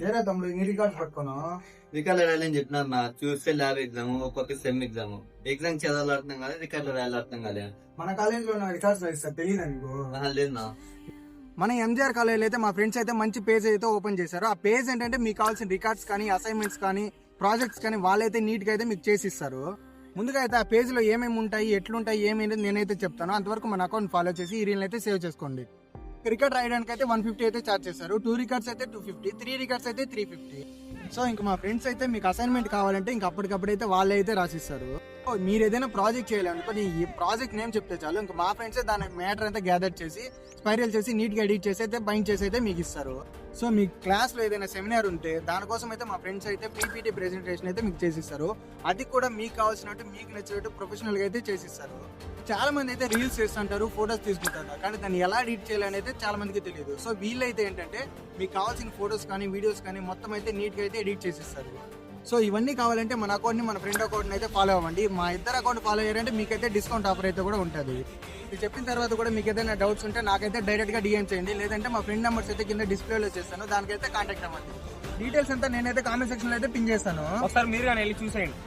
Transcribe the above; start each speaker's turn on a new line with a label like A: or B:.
A: ఏరా తమ్ముడు ఈ రికార్డ్స్ పట్టుకోను.
B: రికార్డులు రాయాలని చెప్పినారు నా. చూస్తే ల్యాబ్ ఎగ్జామ్, ఒక్కొక్క సెమ్ ఎగ్జామ్. ఎగ్జామ్ చదవాలి అర్థం కాలేదు, రికార్డులు రాయాలి అర్థం కాలేదు.
A: మన కాలేజ్ లో రికార్డ్స్ రాయిస్తారు తెలియదు నీకు.
B: లేదు నా.
A: మన ఎంజిఆర్ కాలేజ్ అయితే మా ఫ్రెండ్స్ అయితే మంచి పేజ్ అయితే ఓపెన్ చేశారు. ఆ పేజ్ ఏంటంటే మీకు కావాల్సిన రికార్డ్స్ కానీ, అసైన్మెంట్స్ కానీ, ప్రాజెక్ట్స్ కానీ వాళ్ళైతే నీట్ గా అయితే మీకు చేసి ఇస్తారు. ముందుగా అయితే ఆ పేజ్ లో ఏమేమి ఉంటాయి, ఎట్లుంటాయి, ఏమేమి నేనైతే చెప్తాను. అంతవరకు మన అకౌంట్ ఫాలో చేసి ఈ రీల్ అయితే సేవ్ చేసుకోండి. రికార్డ్ రాయడానికి అయితే 150 అయితే చార్జ్ చేస్తారు. 2 రికార్డ్స్ అయితే 250, 3 రికార్డ్స్ అయితే 350. సో ఇంకా మా ఫ్రెండ్స్ అయితే మీకు అసైన్మెంట్ కావాలంటే ఇంకా అప్పటికప్పుడైతే వాళ్ళే అయితే రాసిస్తారు. మీరు ఏదైనా ప్రాజెక్ట్ చేయాలనుకో ఈ ప్రాజెక్ట్ నేమ్ చెప్తే చాలు, ఇంకా మా ఫ్రెండ్స్ దాని మ్యాటర్ అంతా గ్యాదర్ చేసి స్పైరల్ చేసి నీట్ గా ఎడిట్ చేసి అయితే బైండ్ చేసి అయితే మీకు ఇస్తారు. సో మీ క్లాస్ లో ఏదైనా సెమినార్ ఉంటే దానికోసం అయితే మా ఫ్రెండ్స్ అయితే పీపీటీ ప్రెజెంటేషన్ అయితే మీకు చేసిస్తారు. అది కూడా మీకు కావాల్సినట్టు మీకు నచ్చినట్టు ప్రొఫెషనల్ గా అయితే చేసిస్తారు. చాలా మంది అయితే రీల్స్ చేస్తుంటారు, ఫొటోస్ తీసుకుంటారు, కానీ దాన్ని ఎలా ఎడిట్ చేయాలని అయితే చాలా మందికి తెలియదు. సో వీళ్ళైతే ఏంటంటే మీకు కావాల్సిన ఫొటోస్ కానీ, వీడియోస్ కానీ మొత్తం అయితే నీట్ గా అయితే ఎడిట్ చేసిస్తారు. సో ఇవన్నీ కావాలంటే మన అకౌంట్ ని, మన ఫ్రెండ్ అకౌంట్ అయితే ఫాలో అవ్వండి. మా ఇద్దరు అకౌంట్ ఫాలో అయ్యారంటే మీకైతే డిస్కౌంట్ ఆఫర్ అయితే కూడా ఉంటుంది. ఇది చెప్పిన తర్వాత కూడా మీకు ఏదైనా డౌట్స్ ఉంటే నాకైతే డైరెక్ట్ గా డిఎం చేయండి, లేదంటే మా ఫ్రెండ్ నెంబర్స్ అయితే కింద డిస్ప్లేలో చేస్తాను, దానికైతే కాంటాక్ట్ అవ్వండి. డీటెయిల్స్ అంతా నేనైతే కామెంట్ సెక్షన్ లో అయితే పిన్ చేస్తాను.
C: ఒకసారి మీరు కానీ వెళ్ళి చూసేయండి.